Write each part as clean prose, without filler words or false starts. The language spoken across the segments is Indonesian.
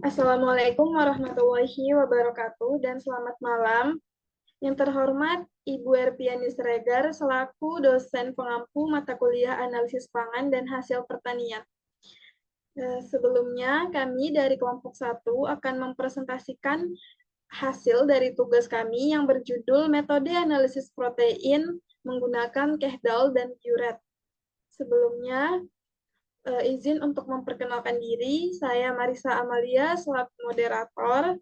Assalamualaikum warahmatullahi wabarakatuh dan selamat malam. Yang terhormat Ibu Erpiani Siregar selaku dosen pengampu mata kuliah analisis pangan dan hasil pertanian. Sebelumnya kami dari kelompok 1 akan mempresentasikan hasil dari tugas kami yang berjudul metode analisis protein menggunakan Kehdal dan Curet. Sebelumnya izin untuk memperkenalkan diri, saya Marisa Amalia selaku moderator.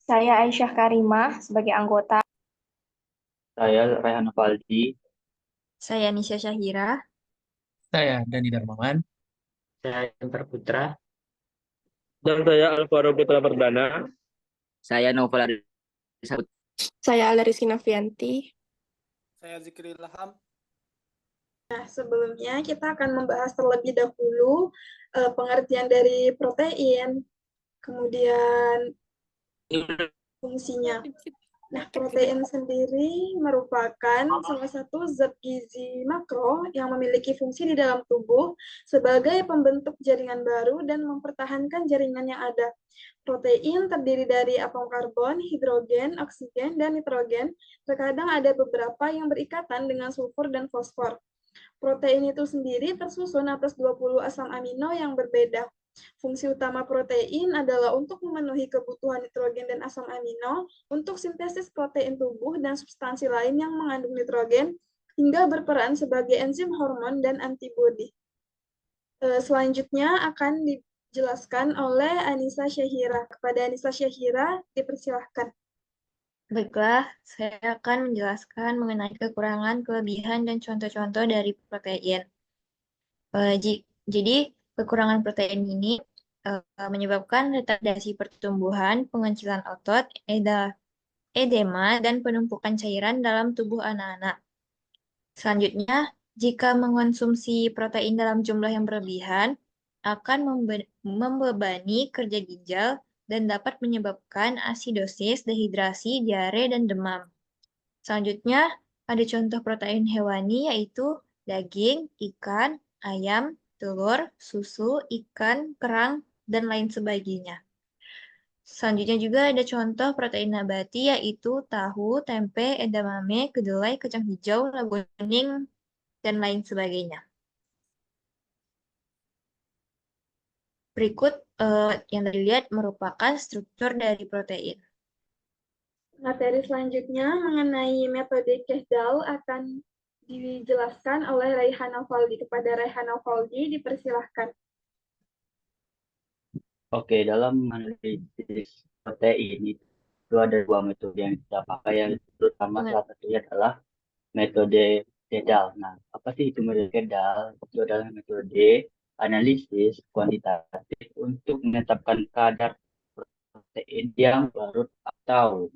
Saya Aisyah Karimah sebagai anggota. Saya Rehan Faldi. Saya Nisha Syahira. Saya Dani Darmawan. Saya Enter Putra. Dan saya Alvaro Putra Perdana. Saya Novel Arisa. Saya Alarizki Nafianti. Saya Zikri Ilham. Nah, sebelumnya kita akan membahas terlebih dahulu pengertian dari protein, kemudian fungsinya. Nah, protein sendiri merupakan salah satu zat gizi makro yang memiliki fungsi di dalam tubuh sebagai pembentuk jaringan baru dan mempertahankan jaringan yang ada. Protein terdiri dari atom karbon, hidrogen, oksigen, dan nitrogen. Terkadang ada beberapa yang berikatan dengan sulfur dan fosfor. Protein itu sendiri tersusun atas 20 asam amino yang berbeda. Fungsi utama protein adalah untuk memenuhi kebutuhan nitrogen dan asam amino, untuk sintesis protein tubuh dan substansi lain yang mengandung nitrogen, hingga berperan sebagai enzim hormon dan antibodi. Selanjutnya akan dijelaskan oleh Anissa Syahira. Kepada Anissa Syahira, dipersilahkan. Baiklah, saya akan menjelaskan mengenai kekurangan, kelebihan, dan contoh-contoh dari protein. Jadi, kekurangan protein ini menyebabkan retardasi pertumbuhan, pengecilan otot, edema, dan penumpukan cairan dalam tubuh anak-anak. Selanjutnya, jika mengonsumsi protein dalam jumlah yang berlebihan, akan membebani kerja ginjal dan dapat menyebabkan asidosis, dehidrasi, diare, dan demam. Selanjutnya, ada contoh protein hewani yaitu daging, ikan, ayam, telur, susu, ikan, kerang, dan lain sebagainya. Selanjutnya juga ada contoh protein nabati yaitu tahu, tempe, edamame, kedelai, kacang hijau, labu kuning, dan lain sebagainya. Berikut yang dilihat merupakan struktur dari protein. Materi selanjutnya mengenai metode Kehdal akan dijelaskan oleh Rayhana Faldi. Kepada Rayhana Faldi, dipersilahkan. Oke, dalam analisis protein itu ada dua metode yang kita pakai, yang terutama salah satunya adalah metode Kehdal. Nah, apa sih itu metode Kehdal? Itu adalah metode analisis kuantitatif untuk menetapkan kadar protein yang larut atau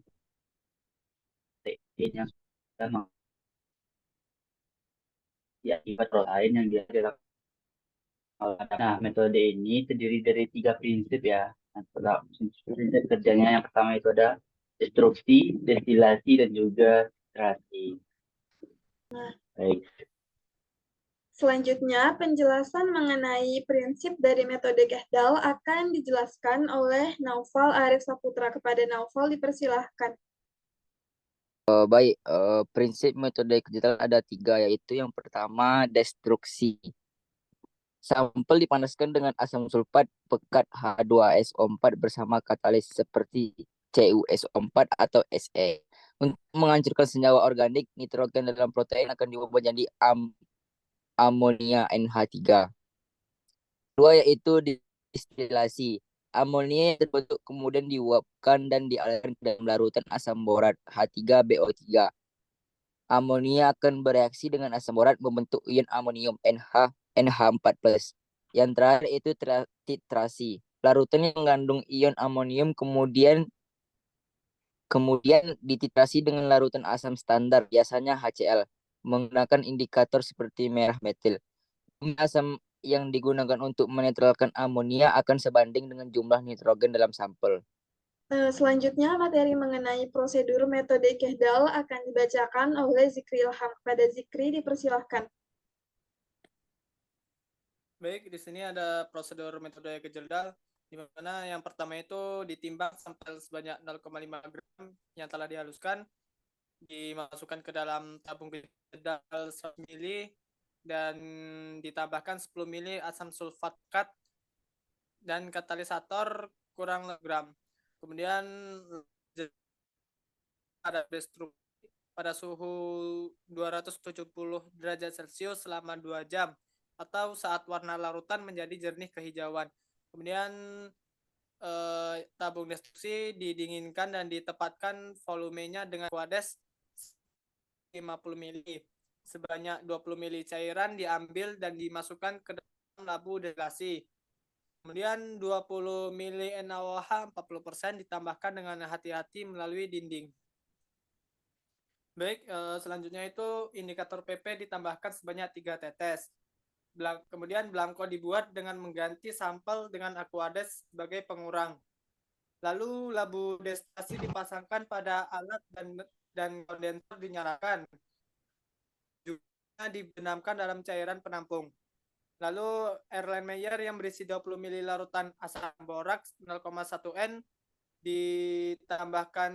protein yang sudah akibat lain yang dia dilakukan. Nah, metode ini terdiri dari 3 prinsip ya. Nah, prinsip kerjanya yang pertama itu ada destruksi, destilasi, dan juga titrasi. Baik. Selanjutnya, penjelasan mengenai prinsip dari metode Kehdal akan dijelaskan oleh Naufal Arif Saputra. Kepada Naufal, dipersilahkan. Baik, prinsip metode Kehdal ada 3, yaitu yang pertama destruksi. Sampel dipanaskan dengan asam sulfat pekat H2SO4 bersama katalis seperti CuSO4 atau Se. Untuk menghancurkan senyawa organik, nitrogen dalam protein akan diubah menjadi amonia NH3. Kedua yaitu distilasi. Amonia yang terbentuk kemudian diuapkan dan dialirkan ke dalam larutan asam borat H3BO3. Amonia akan bereaksi dengan asam borat membentuk ion amonium NH4+. Yang terakhir itu titrasi. Larutan yang mengandung ion amonium kemudian dititrasi dengan larutan asam standar, biasanya HCl, menggunakan indikator seperti merah metil. Asam yang digunakan untuk menetralkan amonia akan sebanding dengan jumlah nitrogen dalam sampel. Selanjutnya, materi mengenai prosedur metode Kehdal akan dibacakan oleh Zikri Ilham. Pada Zikri, dipersilahkan. Baik, di sini ada prosedur metode Kejeldal, di mana yang pertama itu ditimbang sampel sebanyak 0,5 gram yang telah dihaluskan, dimasukkan ke dalam tabung Kejeldal 100 ml, dan ditambahkan 10 ml asam sulfat kat dan katalisator kurang 5 gram. Kemudian ada destruksi pada suhu 270 derajat Celcius selama 2 jam atau saat warna larutan menjadi jernih kehijauan. Kemudian tabung destruksi didinginkan dan ditempatkan volumenya dengan Aquades 50 ml. Sebanyak 20 ml cairan diambil dan dimasukkan ke dalam labu destilasi. Kemudian 20 ml NaOH 40% ditambahkan dengan hati-hati melalui dinding. Baik, selanjutnya itu indikator PP ditambahkan sebanyak 3 tetes. Kemudian Blanco dibuat dengan mengganti sampel dengan Aquades sebagai pengurang. Lalu labu destilasi dipasangkan pada alat dan kondensor dinyalakan. Juga dibenamkan dalam cairan penampung. Lalu Erlenmeyer yang berisi 20 ml larutan asam boraks 0,1 N ditambahkan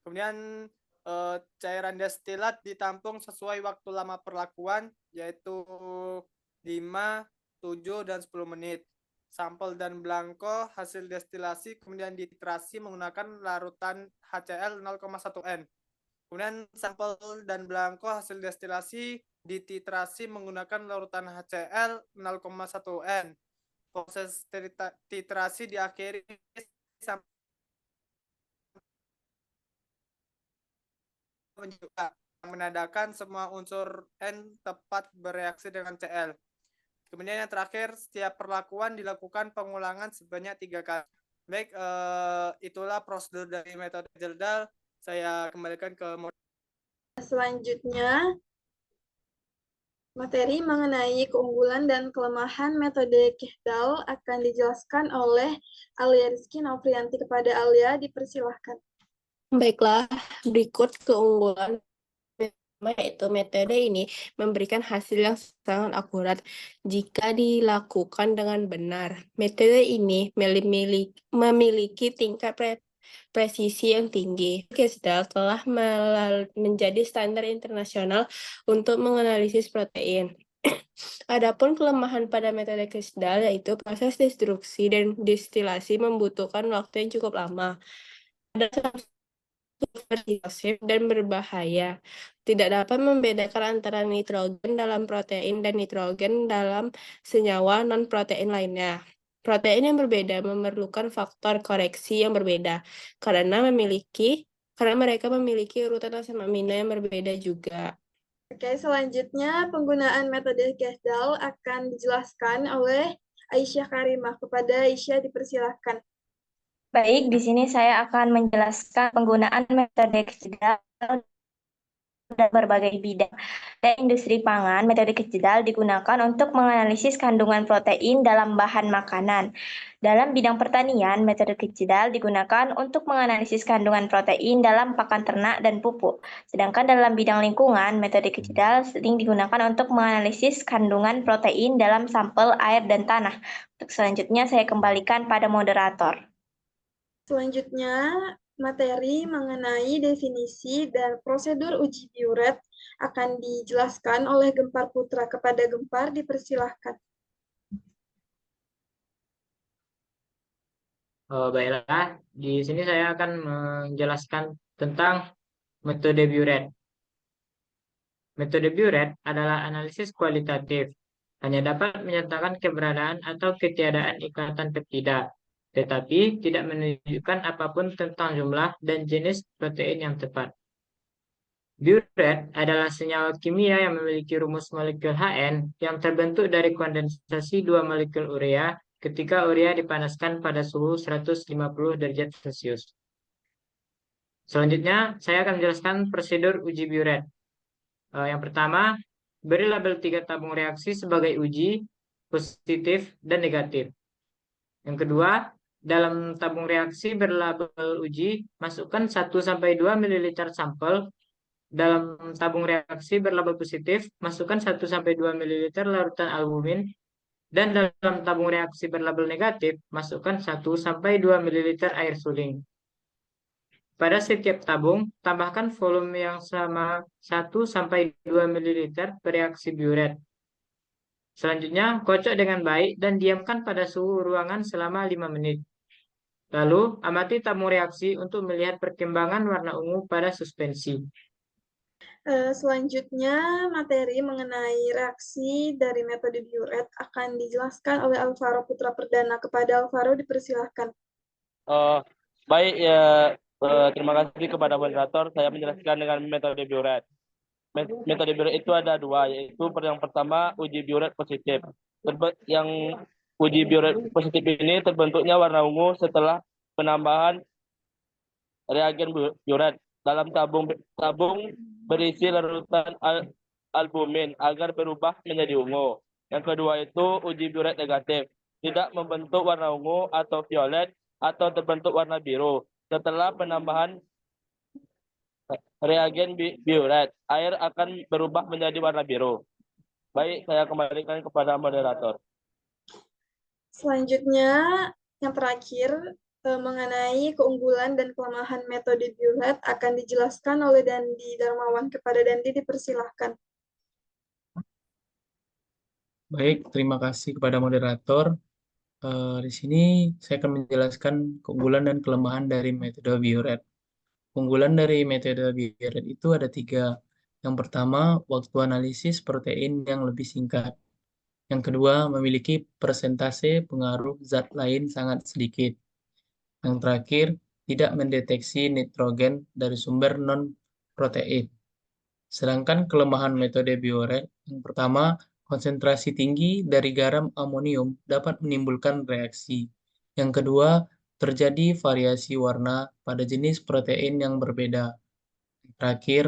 kemudian cairan destilat ditampung sesuai waktu lama perlakuan, yaitu 5, 7, dan 10 menit. Sampel dan Blanco hasil destilasi kemudian dititrasi menggunakan larutan HCl 0,1 N. Kemudian sampel dan Blanco hasil destilasi dititrasi menggunakan larutan HCl 0,1 N. Proses titrasi diakhiri sampai menandakan semua unsur N tepat bereaksi dengan Cl. Kemudian yang terakhir, setiap perlakuan dilakukan pengulangan sebanyak 3 kali. Baik, itulah prosedur dari metode Kejeldal. Saya kembalikan ke Selanjutnya, materi mengenai keunggulan dan kelemahan metode Kejeldal akan dijelaskan oleh Alia Rizky Novrianti. Kepada Alia, dipersilahkan. Baiklah, berikut keunggulan yaitu metode ini memberikan hasil yang sangat akurat jika dilakukan dengan benar. Metode ini memiliki tingkat presisi yang tinggi. Kejeldal telah menjadi standar internasional untuk menganalisis protein. Adapun kelemahan pada metode Kejeldal yaitu proses destruksi dan destilasi membutuhkan waktu yang cukup lama. Ada versif dan berbahaya. Tidak dapat membedakan antara nitrogen dalam protein dan nitrogen dalam senyawa non-protein lainnya. Protein yang berbeda memerlukan faktor koreksi yang berbeda karena mereka memiliki urutan asam amino yang berbeda juga. Oke, selanjutnya penggunaan metode Kejeldal akan dijelaskan oleh Aisyah Karimah. Kepada Aisyah, dipersilahkan. Baik, di sini saya akan menjelaskan penggunaan metode Kejeldal dalam berbagai bidang. Dan industri pangan, metode Kejeldal digunakan untuk menganalisis kandungan protein dalam bahan makanan. Dalam bidang pertanian, metode Kejeldal digunakan untuk menganalisis kandungan protein dalam pakan ternak dan pupuk. Sedangkan dalam bidang lingkungan, metode Kejeldal sering digunakan untuk menganalisis kandungan protein dalam sampel air dan tanah. Untuk selanjutnya, saya kembalikan pada moderator. Selanjutnya, materi mengenai definisi dan prosedur uji Biuret akan dijelaskan oleh Gempar Putra. Kepada Gempar, dipersilahkan. Baiklah, di sini saya akan menjelaskan tentang metode Biuret. Metode Biuret adalah analisis kualitatif, hanya dapat menyatakan keberadaan atau ketiadaan ikatan peptida, tetapi tidak menunjukkan apapun tentang jumlah dan jenis protein yang tepat. Biuret adalah senyawa kimia yang memiliki rumus molekul HN yang terbentuk dari kondensasi dua molekul urea ketika urea dipanaskan pada suhu 150 derajat Celcius. Selanjutnya, saya akan menjelaskan prosedur uji Biuret. Yang pertama, beri label 3 tabung reaksi sebagai uji, positif, dan negatif. Yang kedua, dalam tabung reaksi berlabel uji, masukkan 1-2 ml sampel. Dalam tabung reaksi berlabel positif, masukkan 1-2 ml larutan albumin. Dan dalam tabung reaksi berlabel negatif, masukkan 1-2 ml air suling. Pada setiap tabung, tambahkan volume yang sama 1-2 ml bereaksi biuret. Selanjutnya, kocok dengan baik dan diamkan pada suhu ruangan selama 5 menit. Lalu, amati tabung reaksi untuk melihat perkembangan warna ungu pada suspensi. Selanjutnya, materi mengenai reaksi dari metode Biuret akan dijelaskan oleh Alvaro Putra Perdana. Kepada Alvaro dipersilahkan. Baik ya, terima kasih kepada moderator. Saya menjelaskan dengan metode Biuret. Metode Biuret itu ada dua, yaitu yang pertama uji Biuret positif. Yang uji Biuret positif ini terbentuknya warna ungu setelah penambahan reagen Biuret dalam tabung berisi larutan albumin agar berubah menjadi ungu. Yang kedua itu uji Biuret negatif, tidak membentuk warna ungu atau violet atau terbentuk warna biru. Setelah penambahan reagen Biuret, air akan berubah menjadi warna biru. Baik, saya kembalikan kepada moderator. Selanjutnya, yang terakhir, mengenai keunggulan dan kelemahan metode Biuret akan dijelaskan oleh Dandi Darmawan. Kepada Dandi dipersilahkan. Baik, terima kasih kepada moderator. Di sini saya akan menjelaskan keunggulan dan kelemahan dari metode Biuret. Keunggulan dari metode Biuret itu ada 3. Yang pertama, waktu analisis protein yang lebih singkat. Yang kedua, memiliki persentase pengaruh zat lain sangat sedikit. Yang terakhir, tidak mendeteksi nitrogen dari sumber non-protein. Sedangkan kelemahan metode Biuret, yang pertama, konsentrasi tinggi dari garam amonium dapat menimbulkan reaksi. Yang kedua, terjadi variasi warna pada jenis protein yang berbeda. Yang terakhir,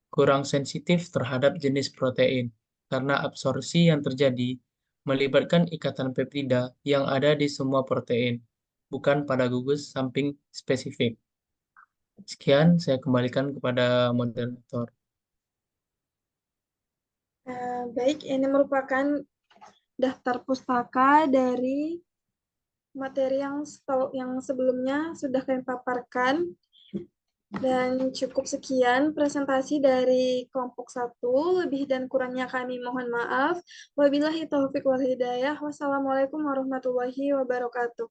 kurang sensitif terhadap jenis protein, karena absorpsi yang terjadi melibatkan ikatan peptida yang ada di semua protein, bukan pada gugus samping spesifik. Sekian, saya kembalikan kepada moderator. Baik, ini merupakan daftar pustaka dari materi yang sebelumnya sudah kami paparkan. Dan cukup sekian presentasi dari kelompok 1. Lebih dan kurangnya kami mohon maaf. Wabillahi taufiq wal hidayah. Wassalamualaikum warahmatullahi wabarakatuh.